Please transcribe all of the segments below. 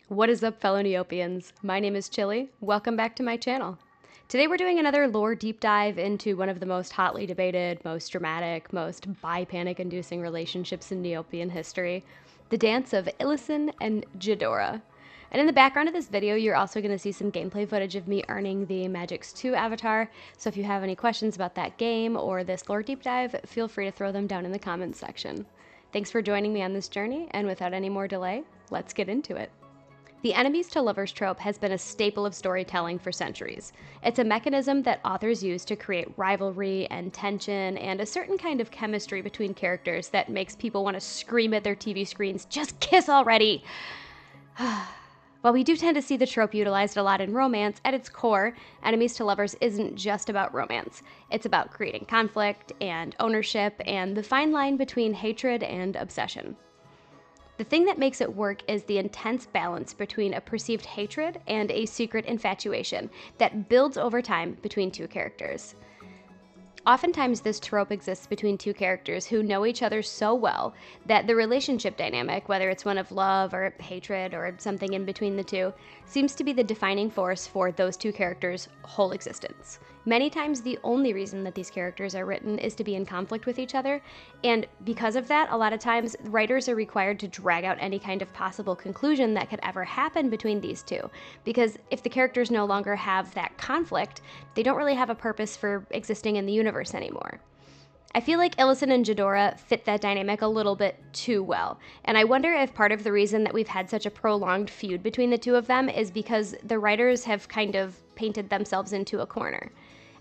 What is up, fellow Neopians? My name is Chili. Welcome back to my channel. Today we're doing another lore deep dive into one of the most hotly debated, most dramatic, most panic-inducing relationships in Neopian history, the dance of Illusen and Jhudora. And in the background of this video, you're also going to see some gameplay footage of me earning the Magix 2 avatar, so if you have any questions about that game or this lore deep dive, feel free to throw them down in the comments section. Thanks for joining me on this journey, and without any more delay, let's get into it. The enemies to lovers trope has been a staple of storytelling for centuries. It's a mechanism that authors use to create rivalry and tension and a certain kind of chemistry between characters that makes people want to scream at their TV screens, "Just kiss already!" While we do tend to see the trope utilized a lot in romance, at its core, enemies to lovers isn't just about romance. It's about creating conflict and ownership and the fine line between hatred and obsession. The thing that makes it work is the intense balance between a perceived hatred and a secret infatuation that builds over time between two characters. Oftentimes, this trope exists between two characters who know each other so well that the relationship dynamic, whether it's one of love or hatred or something in between the two, seems to be the defining force for those two characters' whole existence. Many times, the only reason that these characters are written is to be in conflict with each other, and because of that, a lot of times, writers are required to drag out any kind of possible conclusion that could ever happen between these two, because if the characters no longer have that conflict, they don't really have a purpose for existing in the universe anymore. I feel like Illusen and Jhudora fit that dynamic a little bit too well, and I wonder if part of the reason that we've had such a prolonged feud between the two of them is because the writers have kind of painted themselves into a corner.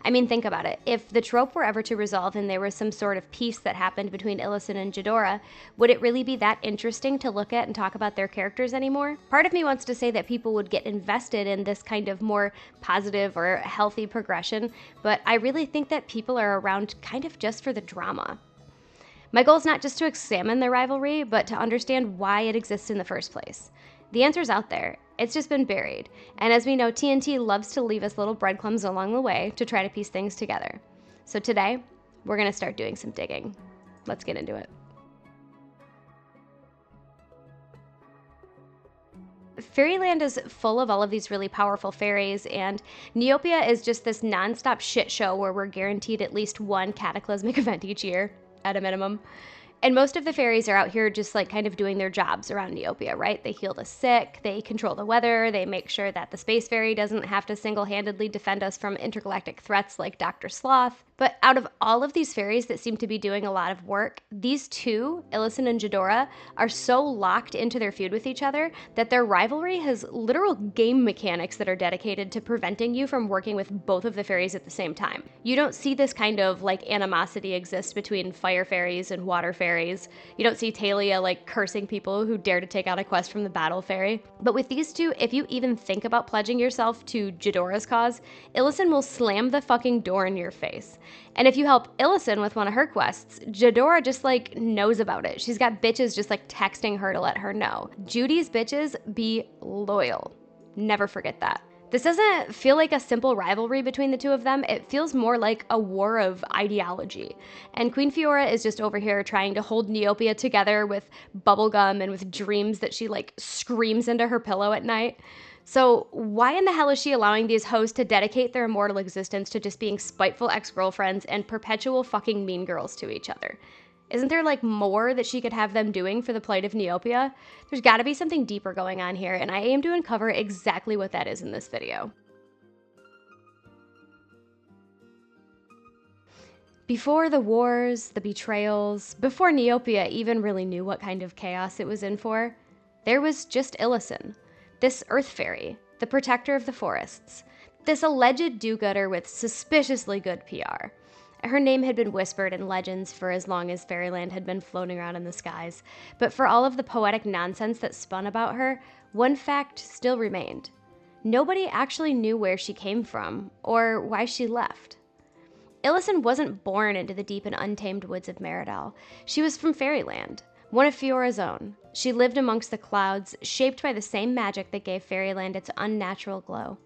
I mean, think about it. If the trope were ever to resolve and there was some sort of peace that happened between Illusen and Jhudora, would it really be that interesting to look at and talk about their characters anymore? Part of me wants to say that people would get invested in this kind of more positive or healthy progression, but I really think that people are around kind of just for the drama. My goal is not just to examine the rivalry, but to understand why it exists in the first place. The answer's out there. It's just been buried. And as we know, TNT loves to leave us little breadcrumbs along the way to try to piece things together. So today, we're going to start doing some digging. Let's get into it. Fairyland is full of all of these really powerful fairies, and Neopia is just this non-stop shit show where we're guaranteed at least one cataclysmic event each year, at a minimum. And most of the fairies are out here just like kind of doing their jobs around Neopia, right? They heal the sick, they control the weather, they make sure that the space fairy doesn't have to single-handedly defend us from intergalactic threats like Dr. Sloth. But out of all of these fairies that seem to be doing a lot of work, these two, Illusen and Jhudora, are so locked into their feud with each other that their rivalry has literal game mechanics that are dedicated to preventing you from working with both of the fairies at the same time. You don't see this kind of like animosity exist between fire fairies and water fairies. You don't see Talia like cursing people who dare to take out a quest from the battle fairy. But with these two, if you even think about pledging yourself to Jhudora's cause, Illusen will slam the fucking door in your face. And if you help Illusen with one of her quests, Jhudora just like knows about it. She's got bitches just like texting her to let her know. Judy's bitches be loyal. Never forget that. This doesn't feel like a simple rivalry between the two of them. It feels more like a war of ideology. And Queen Fiora is just over here trying to hold Neopia together with bubblegum and with dreams that she like screams into her pillow at night. So why in the hell is she allowing these hoes to dedicate their immortal existence to just being spiteful ex-girlfriends and perpetual fucking mean girls to each other? Isn't there like more that she could have them doing for the plight of Neopia? There's gotta be something deeper going on here, and I aim to uncover exactly what that is in this video. Before the wars, the betrayals, before Neopia even really knew what kind of chaos it was in for, there was just Illusen. This earth fairy, the protector of the forests, this alleged do-gooder with suspiciously good PR. Her name had been whispered in legends for as long as Fairyland had been floating around in the skies, but for all of the poetic nonsense that spun about her, one fact still remained. Nobody actually knew where she came from, or why she left. Illusen wasn't born into the deep and untamed woods of Meridal. She was from Fairyland, one of Fiora's own. She lived amongst the clouds, shaped by the same magic that gave Fairyland its unnatural glow.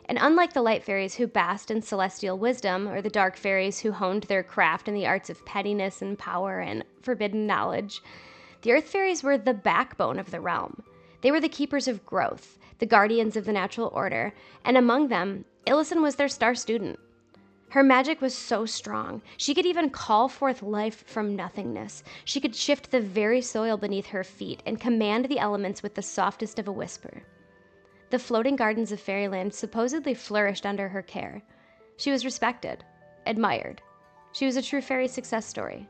And unlike the light fairies who basked in celestial wisdom, or the dark fairies who honed their craft in the arts of pettiness and power and forbidden knowledge, the earth fairies were the backbone of the realm. They were the keepers of growth, the guardians of the natural order, and among them, Illusen was their star student. Her magic was so strong, she could even call forth life from nothingness. She could shift the very soil beneath her feet and command the elements with the softest of a whisper. The floating gardens of Fairyland supposedly flourished under her care. She was respected, admired. She was a true fairy success story.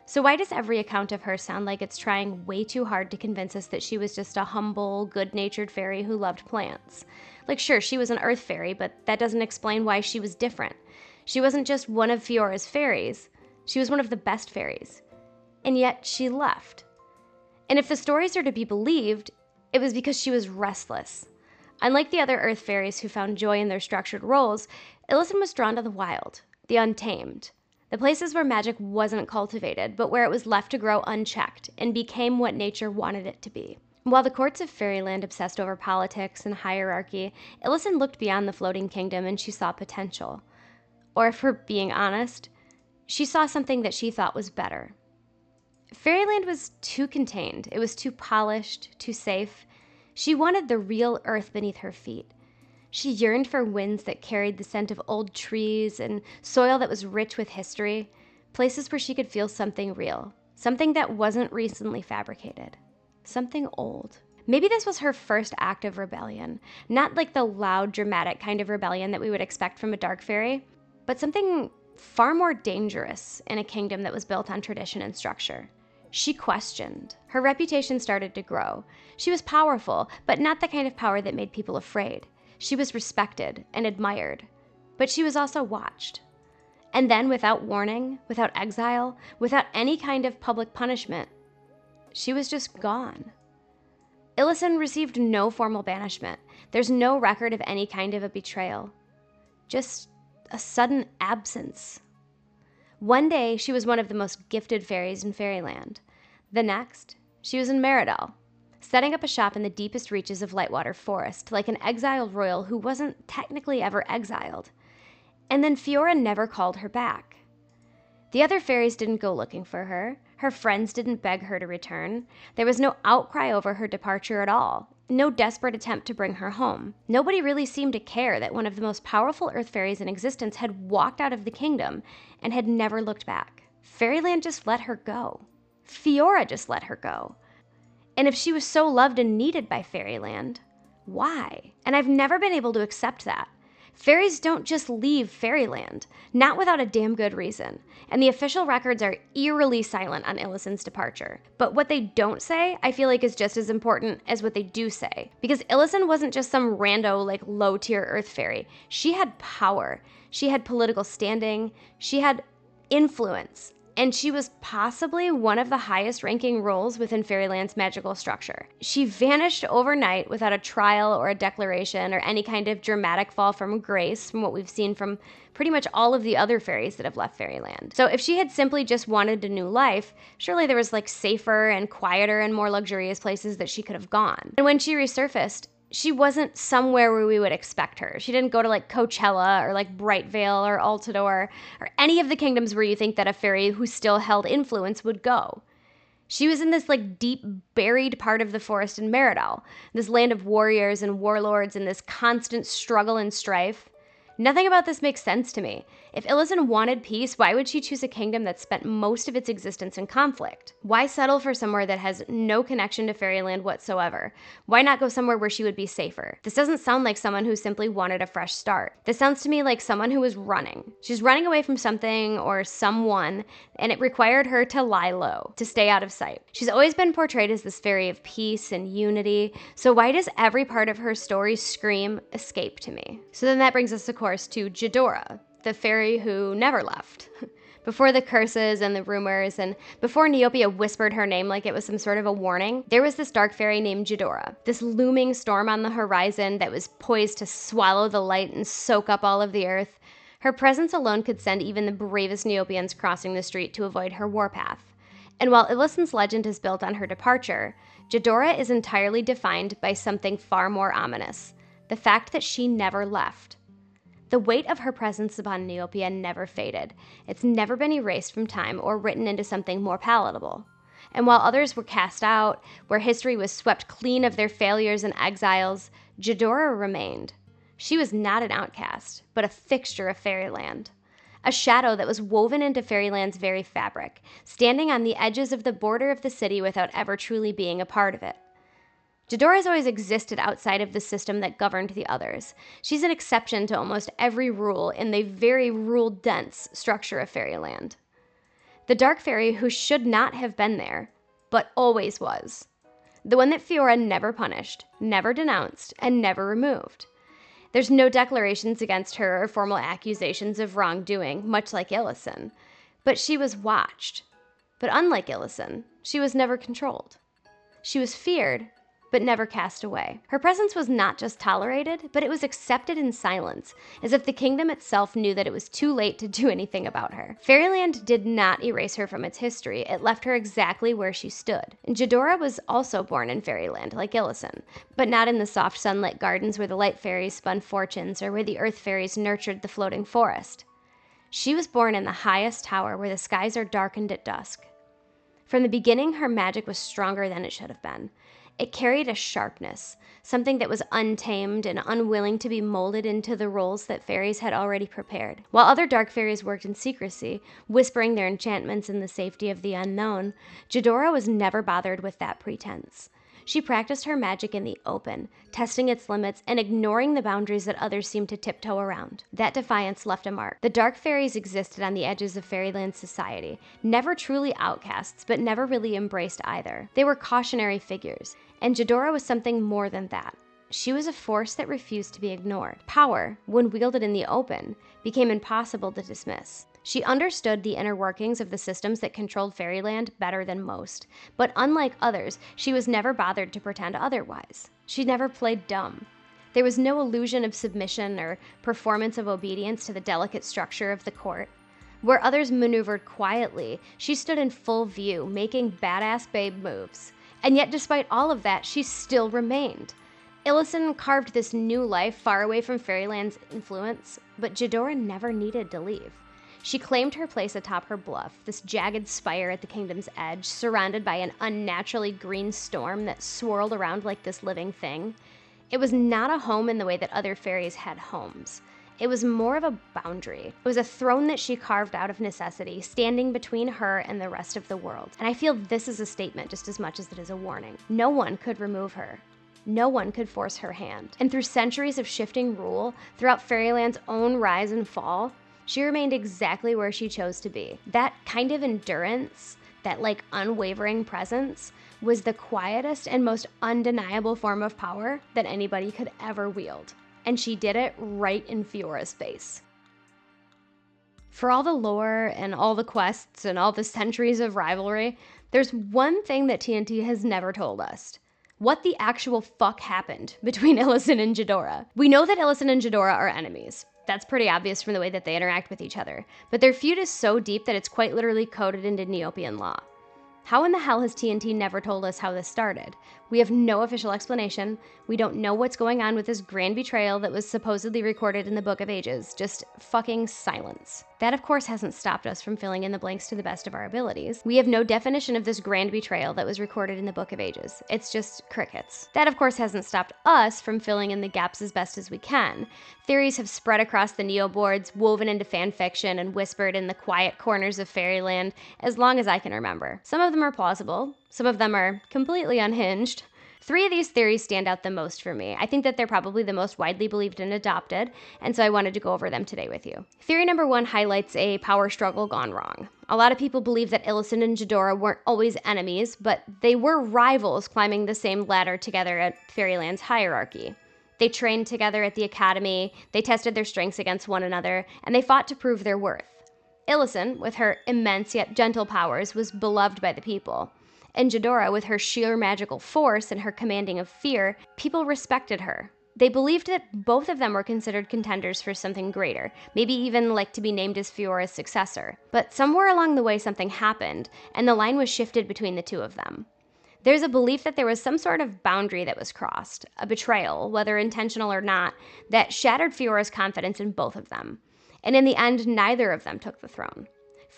So why does every account of her sound like it's trying way too hard to convince us that she was just a humble, good-natured fairy who loved plants? Like, sure, she was an earth fairy, but that doesn't explain why she was different. She wasn't just one of Fiora's fairies. She was one of the best fairies. And yet she left. And if the stories are to be believed, it was because she was restless. Unlike the other earth fairies who found joy in their structured roles, Illusen was drawn to the wild, the untamed. The places where magic wasn't cultivated, but where it was left to grow unchecked and became what nature wanted it to be. While the courts of Fairyland obsessed over politics and hierarchy, Illusen looked beyond the floating kingdom and she saw potential. Or if we're being honest, she saw something that she thought was better. Fairyland was too contained. It was too polished, too safe. She wanted the real earth beneath her feet. She yearned for winds that carried the scent of old trees and soil that was rich with history, places where she could feel something real, something that wasn't recently fabricated, something old. Maybe this was her first act of rebellion, not like the loud, dramatic kind of rebellion that we would expect from a dark fairy, but something far more dangerous in a kingdom that was built on tradition and structure. She questioned. Her reputation started to grow. She was powerful, but not the kind of power that made people afraid. She was respected and admired, but she was also watched. And then, without warning, without exile, without any kind of public punishment, she was just gone. Illusen received no formal banishment. There's no record of any kind of a betrayal. Just a sudden absence. One day, she was one of the most gifted fairies in Fairyland. The next, she was in Meridell, setting up a shop in the deepest reaches of Lightwater Forest, like an exiled royal who wasn't technically ever exiled. And then Fiora never called her back. The other fairies didn't go looking for her. Her friends didn't beg her to return. There was no outcry over her departure at all. No desperate attempt to bring her home. Nobody really seemed to care that one of the most powerful earth fairies in existence had walked out of the kingdom and had never looked back. Fairyland just let her go. Fiora just let her go. And if she was so loved and needed by Fairyland, why? And I've never been able to accept that. Fairies don't just leave Fairyland, not without a damn good reason. And the official records are eerily silent on Illusen's departure. But what they don't say, I feel like is just as important as what they do say. Because Illusen wasn't just some rando, like low-tier earth fairy. She had power. She had political standing. She had influence. And she was possibly one of the highest ranking roles within Fairyland's magical structure. She vanished overnight without a trial or a declaration or any kind of dramatic fall from grace from what we've seen from pretty much all of the other fairies that have left Fairyland. So if she had simply just wanted a new life, surely there was like safer and quieter and more luxurious places that she could have gone. And when she resurfaced, she wasn't somewhere where we would expect her. She didn't go to like Coachella or like Brightvale or Altador or any of the kingdoms where you think that a fairy who still held influence would go. She was in this like deep buried part of the forest in Meridell, this land of warriors and warlords and this constant struggle and strife. Nothing about this makes sense to me. If Illusen wanted peace, why would she choose a kingdom that spent most of its existence in conflict? Why settle for somewhere that has no connection to Fairyland whatsoever? Why not go somewhere where she would be safer? This doesn't sound like someone who simply wanted a fresh start. This sounds to me like someone who was running. She's running away from something or someone, and it required her to lie low, to stay out of sight. She's always been portrayed as this fairy of peace and unity, so why does every part of her story scream escape to me? So then that brings us, of course, to Jhudora, the fairy who never left. Before the curses and the rumors, and before Neopia whispered her name like it was some sort of a warning, there was this dark fairy named Jhudora, this looming storm on the horizon that was poised to swallow the light and soak up all of the earth. Her presence alone could send even the bravest Neopians crossing the street to avoid her warpath. And while Illusen's legend is built on her departure, Jhudora is entirely defined by something far more ominous: the fact that she never left. The weight of her presence upon Neopia never faded. It's never been erased from time or written into something more palatable. And while others were cast out, where history was swept clean of their failures and exiles, Jhudora remained. She was not an outcast, but a fixture of fairyland. A shadow that was woven into fairyland's very fabric, standing on the edges of the border of the city without ever truly being a part of it. Jhudora has always existed outside of the system that governed the others. She's an exception to almost every rule in the very rule-dense structure of fairyland. The dark fairy who should not have been there, but always was. The one that Fiora never punished, never denounced, and never removed. There's no declarations against her or formal accusations of wrongdoing, much like Illusen. But she was watched. But unlike Illusen, she was never controlled. She was feared, but never cast away. Her presence was not just tolerated, but it was accepted in silence, as if the kingdom itself knew that it was too late to do anything about her. Fairyland did not erase her from its history. It left her exactly where she stood. And Jhudora was also born in Fairyland, like Illusen, but not in the soft sunlit gardens where the light fairies spun fortunes or where the earth fairies nurtured the floating forest. She was born in the highest tower where the skies are darkened at dusk. From the beginning, her magic was stronger than it should have been. It carried a sharpness, something that was untamed and unwilling to be molded into the roles that fairies had already prepared. While other dark fairies worked in secrecy, whispering their enchantments in the safety of the unknown, Jhudora was never bothered with that pretense. She practiced her magic in the open, testing its limits and ignoring the boundaries that others seemed to tiptoe around. That defiance left a mark. The dark fairies existed on the edges of fairyland society, never truly outcasts, but never really embraced either. They were cautionary figures. And Jhudora was something more than that. She was a force that refused to be ignored. Power, when wielded in the open, became impossible to dismiss. She understood the inner workings of the systems that controlled Fairyland better than most, but unlike others, she was never bothered to pretend otherwise. She never played dumb. There was no illusion of submission or performance of obedience to the delicate structure of the court. Where others maneuvered quietly, she stood in full view, making badass babe moves. And yet, despite all of that, she still remained. Illusen carved this new life far away from Fairyland's influence, but Jhudora never needed to leave. She claimed her place atop her bluff, this jagged spire at the kingdom's edge, surrounded by an unnaturally green storm that swirled around like this living thing. It was not a home in the way that other fairies had homes. It was more of a boundary. It was a throne that she carved out of necessity, standing between her and the rest of the world. And I feel this is a statement just as much as it is a warning. No one could remove her. No one could force her hand. And through centuries of shifting rule, throughout Fairyland's own rise and fall, she remained exactly where she chose to be. That kind of endurance, that unwavering presence, was the quietest and most undeniable form of power that anybody could ever wield. And she did it right in Fiora's face. For all the lore and all the quests and all the centuries of rivalry, there's one thing that TNT has never told us. What the actual fuck happened between Illusen and Jhudora? We know that Illusen and Jhudora are enemies. That's pretty obvious from the way that they interact with each other. But their feud is so deep that it's quite literally coded into Neopian law. How in the hell has TNT never told us how this started? We have no official explanation. We don't know what's going on with this grand betrayal that was supposedly recorded in the Book of Ages. Just fucking silence. That, of course, hasn't stopped us from filling in the blanks to the best of our abilities. We have no definition of this grand betrayal that was recorded in the Book of Ages. It's just crickets. That, of course, hasn't stopped us from filling in the gaps as best as we can. Theories have spread across the Neoboards, woven into fan fiction, and whispered in the quiet corners of Fairyland as long as I can remember. Some of them are plausible. Some of them are completely unhinged. 3 of these theories stand out the most for me. I think that they're probably the most widely believed and adopted, and so I wanted to go over them today with you. Theory number 1 highlights a power struggle gone wrong. A lot of people believe that Illusen and Jhudora weren't always enemies, but they were rivals climbing the same ladder together at Fairyland's hierarchy. They trained together at the academy, they tested their strengths against one another, and they fought to prove their worth. Illusen, with her immense yet gentle powers, was beloved by the people. And Jhudora, with her sheer magical force and her commanding of fear, people respected her. They believed that both of them were considered contenders for something greater, maybe even to be named as Fiora's successor. But somewhere along the way something happened, and the line was shifted between the two of them. There's a belief that there was some sort of boundary that was crossed, a betrayal, whether intentional or not, that shattered Fiora's confidence in both of them. And in the end, neither of them took the throne.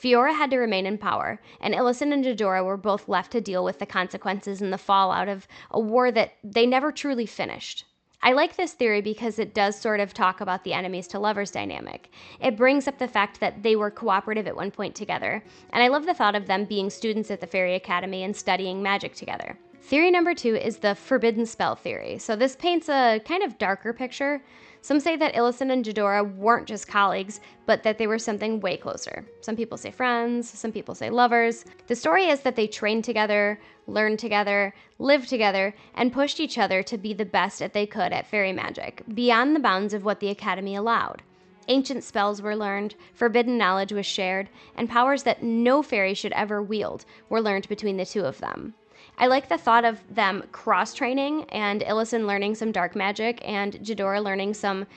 Fiora had to remain in power, and Illusen and Jhudora were both left to deal with the consequences and the fallout of a war that they never truly finished. I like this theory because it does sort of talk about the enemies to lovers dynamic. It brings up the fact that they were cooperative at one point together, and I love the thought of them being students at the Fairy Academy and studying magic together. Theory number 2 is the forbidden spell theory. So this paints a kind of darker picture. Some say that Illusen and Jhudora weren't just colleagues, but that they were something way closer. Some people say friends, some people say lovers. The story is that they trained together, learned together, lived together, and pushed each other to be the best that they could at fairy magic, beyond the bounds of what the Academy allowed. Ancient spells were learned, forbidden knowledge was shared, and powers that no fairy should ever wield were learned between the two of them. I like the thought of them cross-training, and Illusen learning some dark magic and Jhudora learning some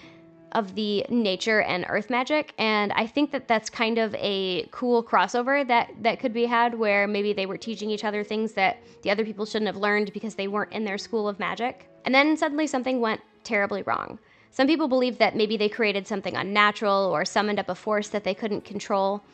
of the nature and earth magic, and I think that that's kind of a cool crossover that could be had, where maybe they were teaching each other things that the other people shouldn't have learned because they weren't in their school of magic. And then suddenly something went terribly wrong. Some people believe that maybe they created something unnatural or summoned up a force that they couldn't control.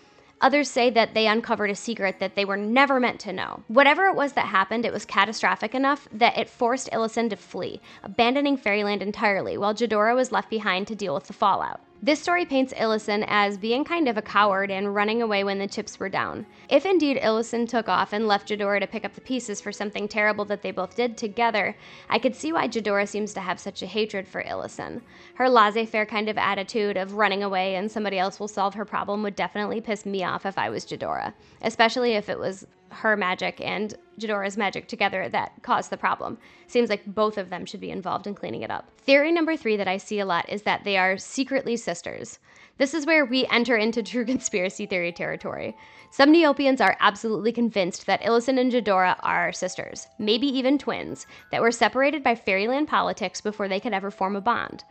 Others say that they uncovered a secret that they were never meant to know. Whatever it was that happened, it was catastrophic enough that it forced Illusen to flee, abandoning Fairyland entirely, while Jhudora was left behind to deal with the fallout. This story paints Illusen as being kind of a coward and running away when the chips were down. If indeed Illusen took off and left Jhudora to pick up the pieces for something terrible that they both did together, I could see why Jhudora seems to have such a hatred for Illusen. Her laissez-faire kind of attitude of running away and somebody else will solve her problem would definitely piss me off if I was Jhudora, especially if it was her magic and Jhudora's magic together that caused the problem. Seems like both of them should be involved in cleaning it up. Theory number 3 that I see a lot is that they are secretly sisters. This is where we enter into true conspiracy theory territory. Some Neopians are absolutely convinced that Illusen and Jhudora are sisters, maybe even twins, that were separated by Fairyland politics before they could ever form a bond.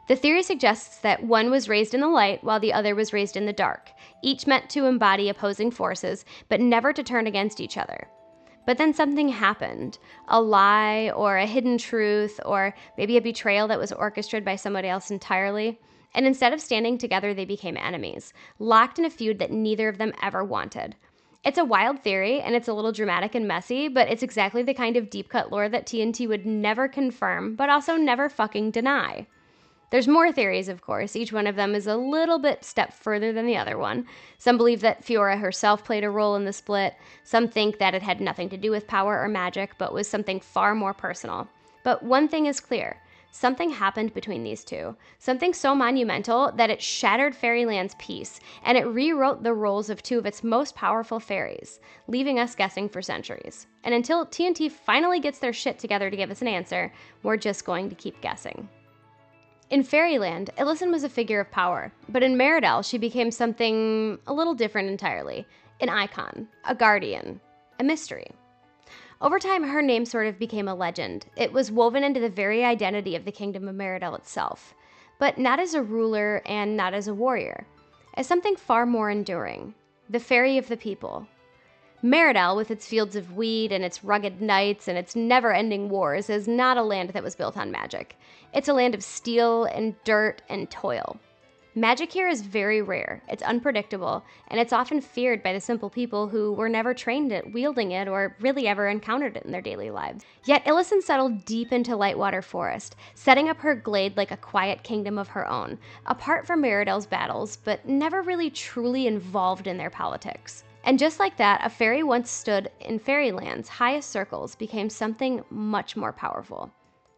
The theory suggests that one was raised in the light while the other was raised in the dark, each meant to embody opposing forces, but never to turn against each other. But then something happened, a lie or a hidden truth or maybe a betrayal that was orchestrated by somebody else entirely, and instead of standing together, they became enemies, locked in a feud that neither of them ever wanted. It's a wild theory, and it's a little dramatic and messy, but it's exactly the kind of deep-cut lore that TNT would never confirm, but also never fucking deny. There's more theories, of course. Each one of them is a little bit step further than the other one. Some believe that Fiora herself played a role in the split. Some think that it had nothing to do with power or magic, but was something far more personal. But one thing is clear. Something happened between these two. Something so monumental that it shattered Fairyland's peace, and it rewrote the roles of two of its most powerful fairies, leaving us guessing for centuries. And until TNT finally gets their shit together to give us an answer, we're just going to keep guessing. In Fairyland, Illusen was a figure of power, but in Meridel, she became something a little different entirely. An icon, a guardian, a mystery. Over time, her name sort of became a legend. It was woven into the very identity of the Kingdom of Meridel itself, but not as a ruler and not as a warrior, as something far more enduring, the fairy of the people. Meridel, with its fields of weed and its rugged knights and its never-ending wars, is not a land that was built on magic. It's a land of steel and dirt and toil. Magic here is very rare, it's unpredictable, and it's often feared by the simple people who were never trained at wielding it or really ever encountered it in their daily lives. Yet Illusen settled deep into Lightwater Forest, setting up her glade like a quiet kingdom of her own, apart from Meridel's battles, but never really truly involved in their politics. And just like that, a fairy once stood in Fairyland's highest circles became something much more powerful.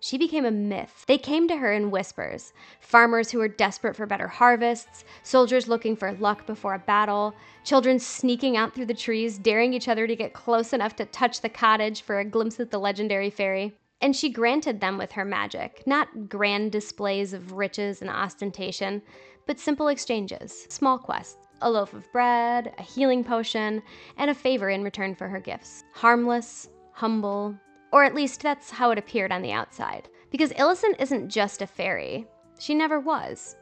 She became a myth. They came to her in whispers. Farmers who were desperate for better harvests, soldiers looking for luck before a battle, children sneaking out through the trees, daring each other to get close enough to touch the cottage for a glimpse at the legendary fairy. And she granted them with her magic, not grand displays of riches and ostentation, but simple exchanges, small quests. A loaf of bread, a healing potion, and a favor in return for her gifts. Harmless, humble, or at least that's how it appeared on the outside. Because Illusen isn't just a fairy. She never was.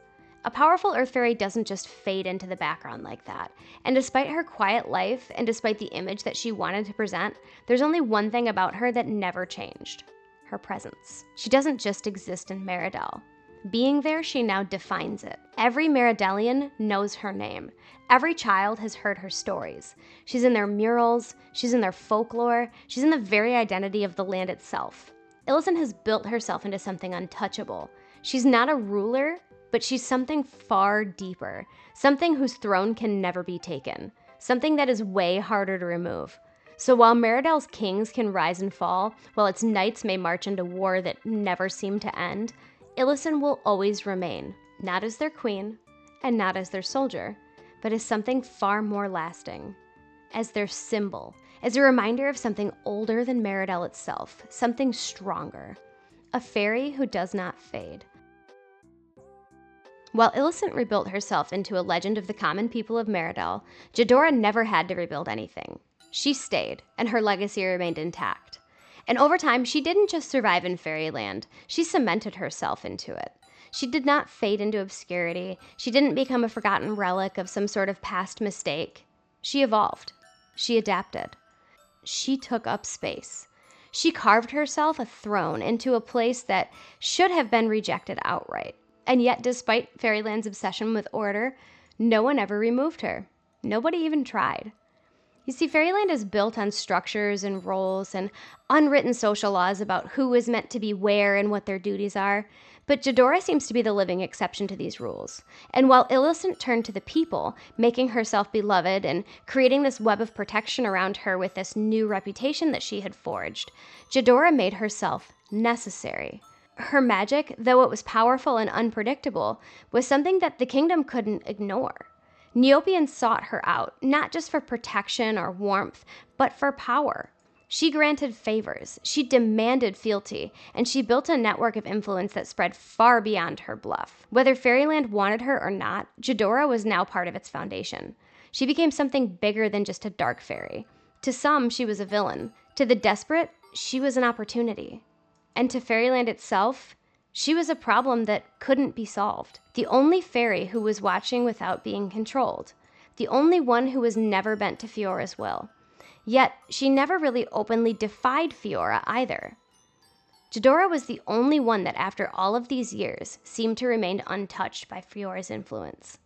A powerful earth fairy doesn't just fade into the background like that. And despite her quiet life, and despite the image that she wanted to present, there's only one thing about her that never changed. Her presence. She doesn't just exist in Meridel. Being there, she now defines it. Every Meridellian knows her name. Every child has heard her stories. She's in their murals, she's in their folklore, she's in the very identity of the land itself. Illusen has built herself into something untouchable. She's not a ruler, but she's something far deeper, something whose throne can never be taken, something that is way harder to remove. So while Meridell's kings can rise and fall, while its knights may march into war that never seem to end, Illusen will always remain, not as their queen, and not as their soldier, but as something far more lasting, as their symbol, as a reminder of something older than Meridell itself, something stronger, a fairy who does not fade. While Illusen rebuilt herself into a legend of the common people of Meridell, Jhudora never had to rebuild anything. She stayed, and her legacy remained intact. And over time, she didn't just survive in Fairyland, she cemented herself into it. She did not fade into obscurity, she didn't become a forgotten relic of some sort of past mistake. She evolved. She adapted. She took up space. She carved herself a throne into a place that should have been rejected outright. And yet, despite Fairyland's obsession with order, no one ever removed her. Nobody even tried. You see, Fairyland is built on structures and roles and unwritten social laws about who is meant to be where and what their duties are, but Jhudora seems to be the living exception to these rules. And while Illusen turned to the people, making herself beloved and creating this web of protection around her with this new reputation that she had forged, Jhudora made herself necessary. Her magic, though it was powerful and unpredictable, was something that the kingdom couldn't ignore. Neopians sought her out, not just for protection or warmth, but for power. She granted favors, she demanded fealty, and she built a network of influence that spread far beyond her bluff. Whether Fairyland wanted her or not, Jhudora was now part of its foundation. She became something bigger than just a dark fairy. To some, she was a villain. To the desperate, she was an opportunity. And to Fairyland itself, she was a problem that couldn't be solved. The only fairy who was watching without being controlled. The only one who was never bent to Fiora's will. Yet, she never really openly defied Fiora either. Jhudora was the only one that after all of these years seemed to remain untouched by Fiora's influence.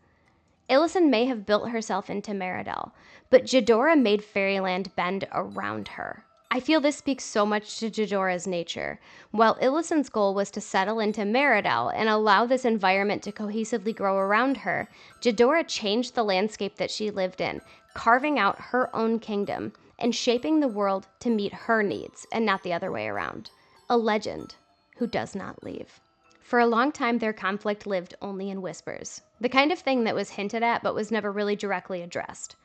Illusen may have built herself into Meridell, but Jhudora made Fairyland bend around her. I feel this speaks so much to Jhudora's nature. While Illusen's goal was to settle into Meridell and allow this environment to cohesively grow around her, Jhudora changed the landscape that she lived in, carving out her own kingdom and shaping the world to meet her needs and not the other way around. A legend who does not leave. For a long time, their conflict lived only in whispers, the kind of thing that was hinted at but was never really directly addressed.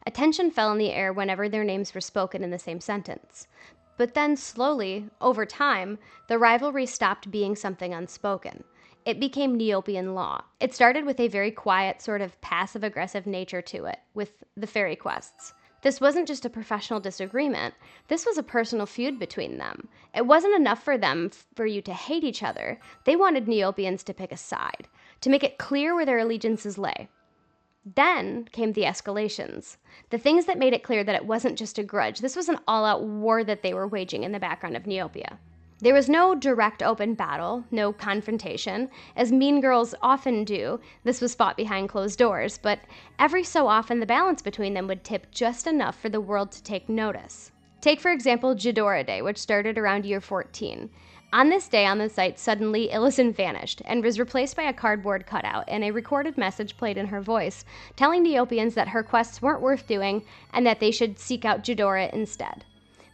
Attention fell in the air whenever their names were spoken in the same sentence. But then slowly, over time, the rivalry stopped being something unspoken. It became Neopian law. It started with a very quiet, sort of passive-aggressive nature to it, with the fairy quests. This wasn't just a professional disagreement. This was a personal feud between them. It wasn't enough for them for you to hate each other. They wanted Neopians to pick a side, to make it clear where their allegiances lay. Then came the escalations, the things that made it clear that it wasn't just a grudge. This was an all-out war that they were waging in the background of Neopia. There was no direct open battle, no confrontation. As mean girls often do, this was fought behind closed doors, but every so often the balance between them would tip just enough for the world to take notice. Take, for example, Jhudora Day, which started around year 14. On this day on the site, suddenly Illusen vanished and was replaced by a cardboard cutout and a recorded message played in her voice, telling Neopians that her quests weren't worth doing and that they should seek out Jhudora instead.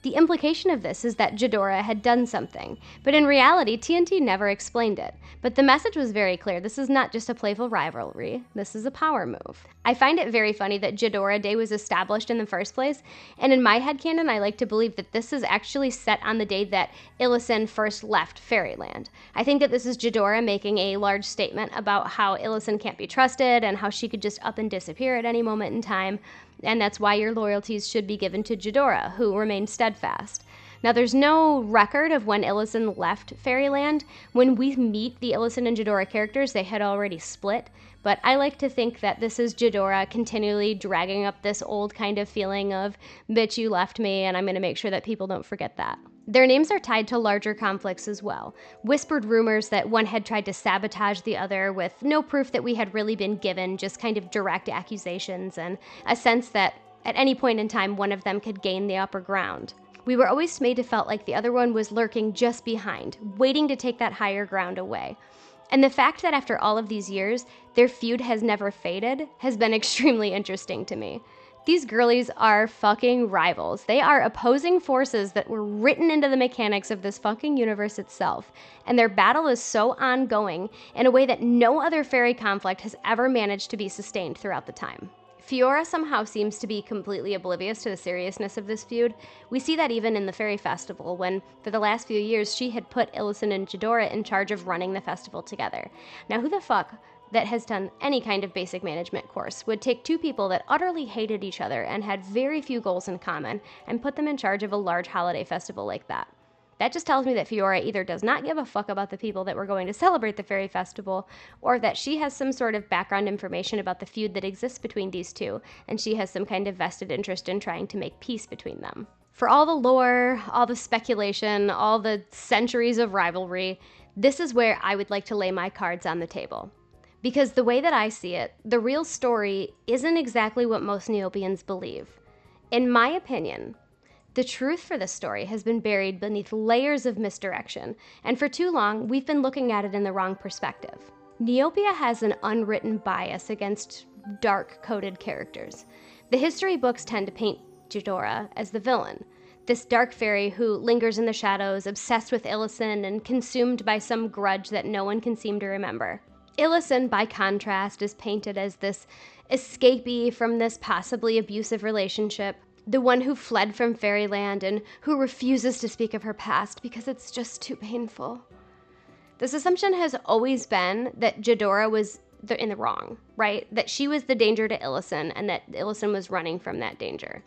The implication of this is that Jhudora had done something, but in reality, TNT never explained it. But the message was very clear. This is not just a playful rivalry. This is a power move. I find it very funny that Jhudora Day was established in the first place, and in my headcanon, I like to believe that this is actually set on the day that Illusen first left Fairyland. I think that this is Jhudora making a large statement about how Illusen can't be trusted and how she could just up and disappear at any moment in time. And that's why your loyalties should be given to Jhudora, who remained steadfast. Now, there's no record of when Illusen left Fairyland. When we meet the Illusen and Jhudora characters, they had already split. But I like to think that this is Jhudora continually dragging up this old kind of feeling of, bitch, you left me, and I'm going to make sure that people don't forget that. Their names are tied to larger conflicts as well. Whispered rumors that one had tried to sabotage the other with no proof that we had really been given, just kind of direct accusations and a sense that at any point in time one of them could gain the upper ground. We were always made to feel like the other one was lurking just behind, waiting to take that higher ground away. And the fact that after all of these years, their feud has never faded has been extremely interesting to me. These girlies are fucking rivals. They are opposing forces that were written into the mechanics of this fucking universe itself, and their battle is so ongoing in a way that no other fairy conflict has ever managed to be sustained throughout the time. Fiora somehow seems to be completely oblivious to the seriousness of this feud. We see that even in the Fairy Festival, when, for the last few years, she had put Illusen and Jhudora in charge of running the festival together. Now, who the fuck that has done any kind of basic management course would take two people that utterly hated each other and had very few goals in common and put them in charge of a large holiday festival like that? That just tells me that Fiora either does not give a fuck about the people that were going to celebrate the Fairy Festival, or that she has some sort of background information about the feud that exists between these two, and she has some kind of vested interest in trying to make peace between them. For all the lore, all the speculation, all the centuries of rivalry, this is where I would like to lay my cards on the table. Because the way that I see it, the real story isn't exactly what most Neopians believe. In my opinion, the truth for this story has been buried beneath layers of misdirection, and for too long, we've been looking at it in the wrong perspective. Neopia has an unwritten bias against dark-coded characters. The history books tend to paint Jhudora as the villain, this dark fairy who lingers in the shadows, obsessed with Illusen and consumed by some grudge that no one can seem to remember. Illusen, by contrast, is painted as this escapee from this possibly abusive relationship, the one who fled from Fairyland and who refuses to speak of her past because it's just too painful. This assumption has always been that Jhudora was in the wrong, right? That she was the danger to Illusen and that Illusen was running from that danger.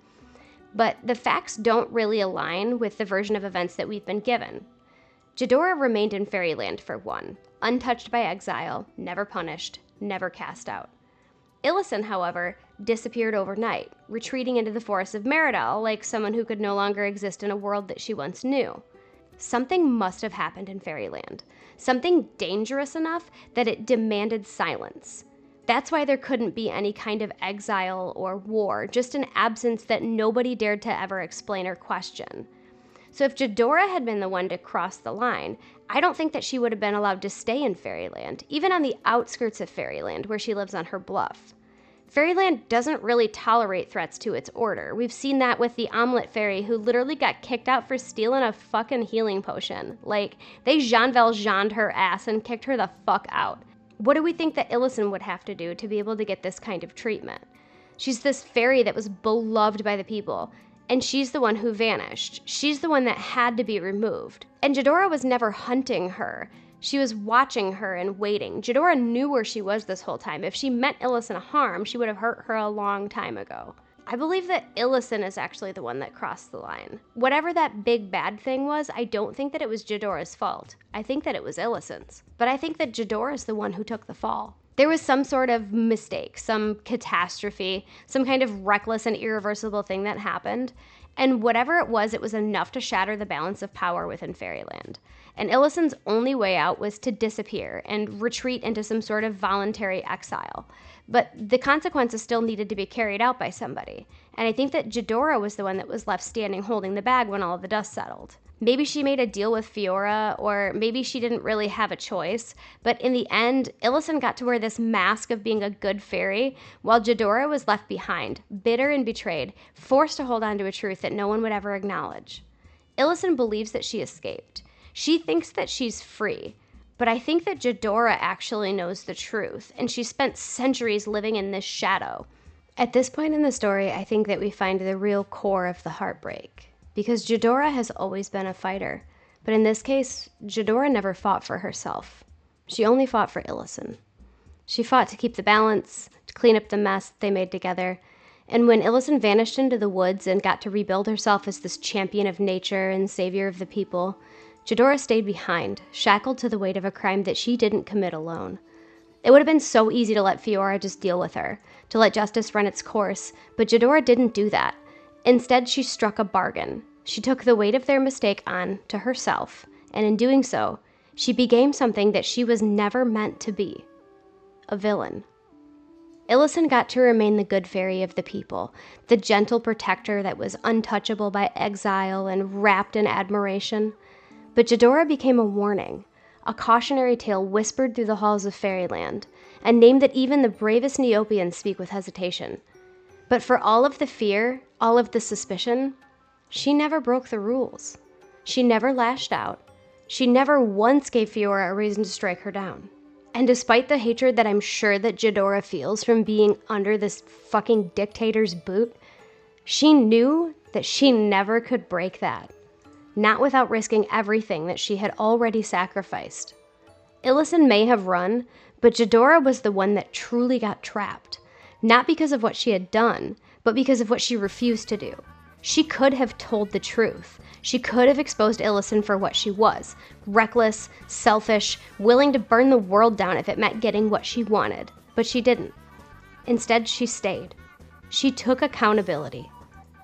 But the facts don't really align with the version of events that we've been given. Jhudora remained in Fairyland for one, untouched by exile, never punished, never cast out. Illusen, however, disappeared overnight, retreating into the forests of Meridal like someone who could no longer exist in a world that she once knew. Something must have happened in Fairyland, something dangerous enough that it demanded silence. That's why there couldn't be any kind of exile or war, just an absence that nobody dared to ever explain or question. So if Jhudora had been the one to cross the line, I don't think that she would have been allowed to stay in Fairyland, even on the outskirts of Fairyland where she lives on her bluff. Fairyland doesn't really tolerate threats to its order. We've seen that with the Omelet Fairy, who literally got kicked out for stealing a fucking healing potion. Like, they Jean Valjean'd her ass and kicked her the fuck out. What do we think that Illusen would have to do to be able to get this kind of treatment? She's this fairy that was beloved by the people, and she's the one who vanished. She's the one that had to be removed. And Jhudora was never hunting her. She was watching her and waiting. Jhudora knew where she was this whole time. If she meant Illusen harm, she would have hurt her a long time ago. I believe that Illusen is actually the one that crossed the line. Whatever that big bad thing was, I don't think that it was Jhadora's fault. I think that it was Illusen's. But I think that Jhudora is the one who took the fall. There was some sort of mistake, some catastrophe, some kind of reckless and irreversible thing that happened. And whatever it was enough to shatter the balance of power within Fairyland. And Illusen's only way out was to disappear and retreat into some sort of voluntary exile. But the consequences still needed to be carried out by somebody. And I think that Jhudora was the one that was left standing holding the bag when all of the dust settled. Maybe she made a deal with Fiora, or maybe she didn't really have a choice. But in the end, Illusen got to wear this mask of being a good fairy, while Jhudora was left behind, bitter and betrayed, forced to hold on to a truth that no one would ever acknowledge. Illusen believes that she escaped. She thinks that she's free. But I think that Jhudora actually knows the truth, and she spent centuries living in this shadow. At this point in the story, I think that we find the real core of the heartbreak. Because Jhudora has always been a fighter, but in this case, Jhudora never fought for herself. She only fought for Illusen. She fought to keep the balance, to clean up the mess they made together, and when Illusen vanished into the woods and got to rebuild herself as this champion of nature and savior of the people, Jhudora stayed behind, shackled to the weight of a crime that she didn't commit alone. It would have been so easy to let Fiora just deal with her, to let justice run its course, but Jhudora didn't do that. Instead, she struck a bargain. She took the weight of their mistake on to herself, and in doing so, she became something that she was never meant to be, a villain. Illusen got to remain the good fairy of the people, the gentle protector that was untouchable by exile and wrapped in admiration. But Jhudora became a warning, a cautionary tale whispered through the halls of fairyland, a name that even the bravest Neopians speak with hesitation. But for all of the fear, all of the suspicion, she never broke the rules. She never lashed out. She never once gave Fiora a reason to strike her down. And despite the hatred that I'm sure that Jhudora feels from being under this fucking dictator's boot, she knew that she never could break that. Not without risking everything that she had already sacrificed. Illusen may have run, but Jhudora was the one that truly got trapped. Not because of what she had done, but because of what she refused to do. She could have told the truth. She could have exposed Illusen for what she was, reckless, selfish, willing to burn the world down if it meant getting what she wanted. But she didn't. Instead, she stayed. She took accountability.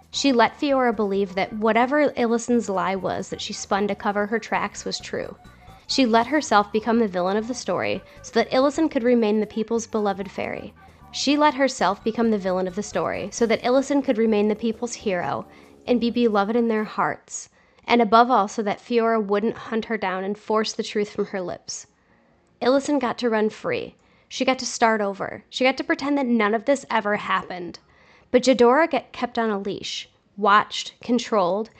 She let Fiora believe that whatever Illusen's lie was that she spun to cover her tracks was true. She let herself become the villain of the story so that Illusen could remain the people's beloved fairy. She let herself become the villain of the story so that Illusen could remain the people's hero and be beloved in their hearts, and above all so that Fiora wouldn't hunt her down and force the truth from her lips. Illusen got to run free. She got to start over. She got to pretend that none of this ever happened. But Jhudora got kept on a leash, watched, controlled,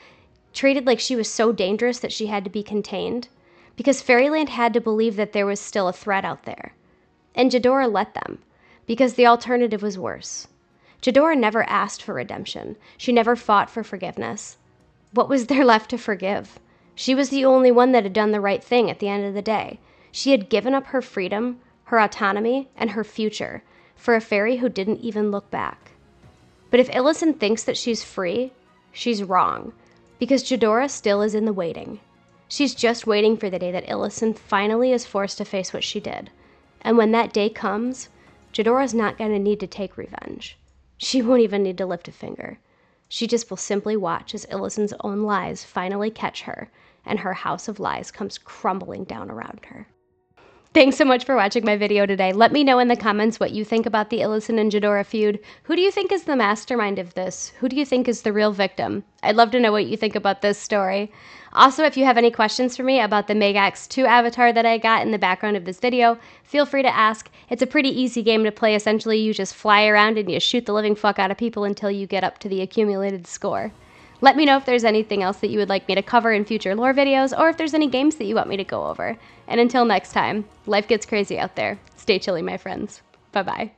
treated like she was so dangerous that she had to be contained, because Fairyland had to believe that there was still a threat out there. And Jhudora let them, because the alternative was worse. Jhudora never asked for redemption. She never fought for forgiveness. What was there left to forgive? She was the only one that had done the right thing at the end of the day. She had given up her freedom, her autonomy, and her future for a fairy who didn't even look back. But if Illusen thinks that she's free, she's wrong, because Jhudora still is in the waiting. She's just waiting for the day that Illusen finally is forced to face what she did. And when that day comes, Jhudora's not going to need to take revenge. She won't even need to lift a finger. She just will simply watch as Illusen's own lies finally catch her, and her house of lies comes crumbling down around her. Thanks so much for watching my video today. Let me know in the comments what you think about the Illusen and Jhudora feud. Who do you think is the mastermind of this? Who do you think is the real victim? I'd love to know what you think about this story. Also, if you have any questions for me about the Megax 2 avatar that I got in the background of this video, feel free to ask. It's a pretty easy game to play. Essentially, you just fly around and you shoot the living fuck out of people until you get up to the accumulated score. Let me know if there's anything else that you would like me to cover in future lore videos, or if there's any games that you want me to go over. And until next time, life gets crazy out there. Stay chilly, my friends. Bye-bye.